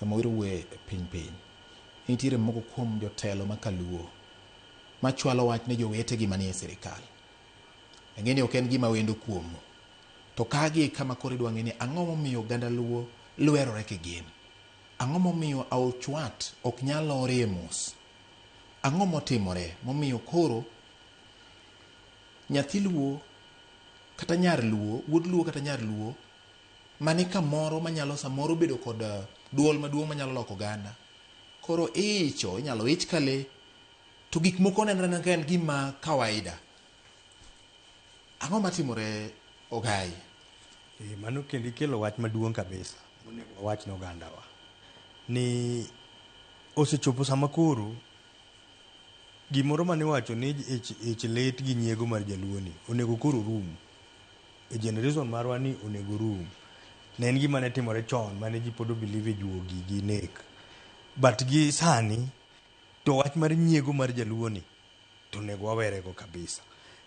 sama wiro wuoye piny nitiere moko kuom jotelo makaluo machwalo wach ne jowetegi manie sirikal. Ng'eni ok en gima wendo kuomo. To kagi kama koro idwa ng'e ni ang'o momiyo oganda luo lwerore kigin. Ang'o momiyo aol chwat ok nyal lore mos. Ang'o motimore momiyo koro nyathi luo kata nyar luo, wuod luo kata nyar luo mani kamoro manyalo samoro bedo kod duol maduong' manyalo loko oganda. Koro inyalo ich kale to gik moko nenre ka en gima kawaida. Ang'o matimore Ogai? Mano kendo ikelo wach maduong' kabisa monego wawach ne ogandawa ni osechopo sama koro gimoro mane wacho ni ich lit gi nyiego mar jaluoni onego koro rum. E generation marwa ni onego rum. Ne en gima ne timore chon mane ji pod believe juogi gi nek. But gi sani to wach mar nyiego mar jaluoni to onego wawere go kabisa.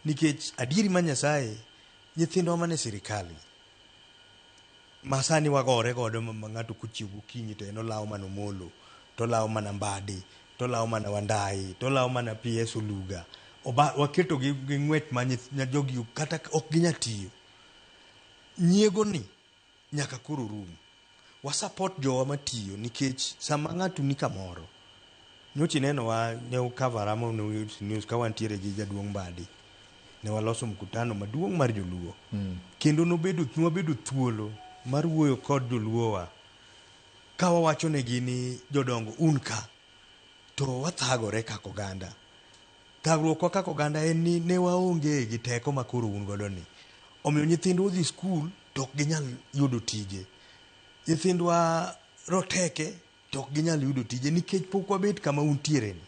Nikech adieri ma Nyasaye nyithindwa mane sirikali ma sani wagore godo ma ng'ato kochiew gokinyi to en olawo mana Omollo, to olawo mana Mbadi, to olawo mana Wandai, to olawo mana PS Oluga. Waketo gi ng'wech ma jogi kata ok ginyal tiyo. Nyiego ni nyaka koro rum. Wasupport jowa matiyo nikech sama ng'ato ni kamoro. Nyochi nenowa ne ukava Ramogi news ka wantiere gi jaduong' Mbadi. Ne waloso mkutano maduong' mar Joluo. Kendo nwabedo thuolo mar wuoyo kod Joluowa. Ka wawacho negi ni jodongo un ka to wathagore kaka oganda. Thagruokwa kaka oganda en ni ne waonge gi teko ma koro un godo ni. Omiyo nyithindwa odhi skul to ok ginyal yudo tije. Nyithindwa roteke to ok ginyal yudo tije nikech pok wabet kama untiere ni.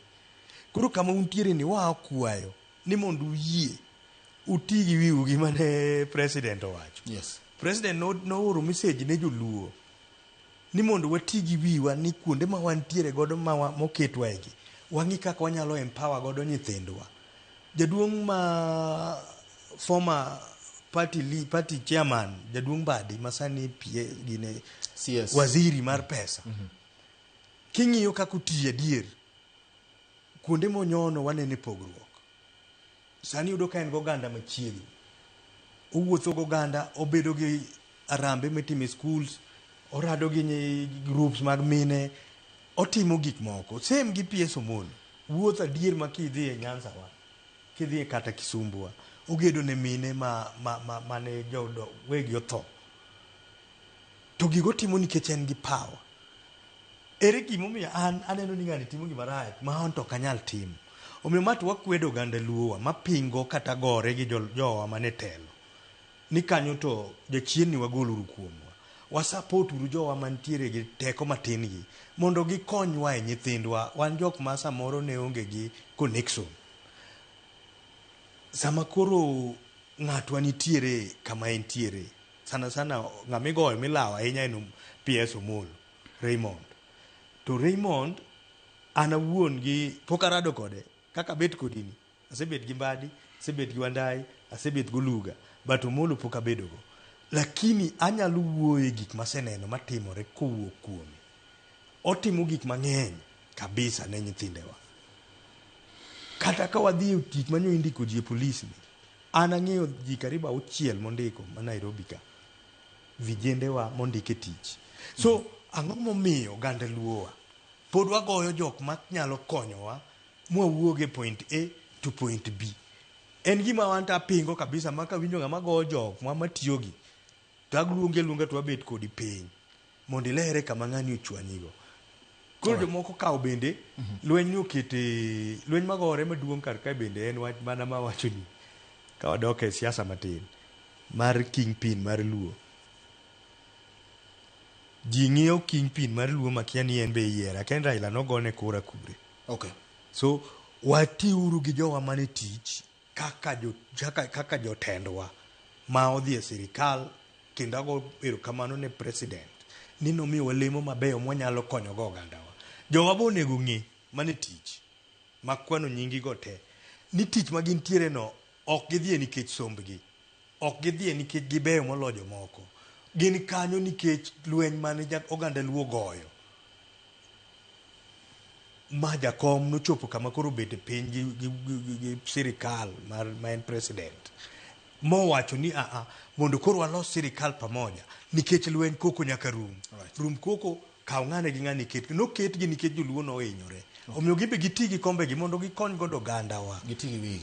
Koro kama untiere ni wakwayo ni mondo uyie uti gi wiu gima ne president owacho. Yes. President nooro message ne Joluo ni mondo wati gi wiwa ni kuonde ma wantiere godo moketwa egi wang'i kaka wanyalo empower godo nyithindwa. Jaduong' ma former party chairman jaduong' Mbadi masani gine CS waziri mar pesa. King'iyo kaka utiye adier kuonde monyono wanene pogruok. Sani yudo ka en goganda machiegni. Owuotho goganda, obedo gi arambe mitime schools, orado gi groups mag mine, otimo gik moko. Same gi PS Omollo. Wuotho adier ma kidhi e Nyanza wa, kidhi e kata Kisumbwa, ogedo ne mine mane wegi otho. To gigo timo nikech en gi power. Ere gimomiyo aneno ni ng'ani timo gima rach ma an to ok anyal timo. Omiyo matu wakwedo oganda luowa mapingo kata gore gi jowa mane telo. Ni kanyo to jachien ni wagoluru kuomwa. Wasupport uru jowa mantiere gi teko matin gi mondo gikonywa e nyithindwa. Wan jok ma samoro ne onge gi connection. Sama koro ng'atwa nitiere kama entiere. Sana ng'amigoyo milawa ahinya en PS Omollo, Raymond. To Raymond anawuon gi pokarado kode kaka bet kodini. Asebet gi Mbadi, asebet gi Wandai, asebet gi Oluga. But Omollo pok abedogo. Lakini anyalo wuoye gik maseneno matimore kowuok kuome. Otimo gik mang'eny kabisa ne nyithindewa. Kata ka wadhi e tich manyo indiko ji e polis ni. An ang'eyo ji karibu 6 mondiko ma Nairobi ka. Vijendewa mondike tich. So ang'o momiyo oganda luowa pod wagoyo jok ma nyalo konyowa mwawuoge e point A to point B. En gima wan ta pingo kabisa maka winjo ng'ama goyo jok matiyogi. To luonga to wabet kodi piny. Mondo ilere kama ng'ani ochwanyigo. Koro jomoko kawo bende lweny ni okete lweny magore maduong' kar ka bende en wach mana ma wacho ni ka wadok e siasa matin mar kingpin mar Luo. Ji ng'iyo kingpin mar Luo makia ni en be yiera ken Raila nogone kura kure. Okay. So watiuru gi jowa mane tich kaka jotendwa ma odhi e sirikal kendo go erokamano ne president ni nomiyo lemo mabeyo mwanyalo konyo go ogandawa. Jowa bo nego ng'e mane tich makwano nyingi go te ni tich ma gintiere no ok gidhie nikech sombgi, ok gidhie nikech gibeyo moloyo moko. Gin kanyo nikech lweny mane oganda Luo goyo ma jakom nochopo kama koro bete piny gi sirikal ma en president mowacho ni mondo koro walos sirikal pamoja nikech lweny koko nyaka rum koko kaw ng'ane gi ng'ane noketgi nikech joluo nohinyore omiyo gibe giti gi kombegi mondo gikony godo ogandawa giti gi wigi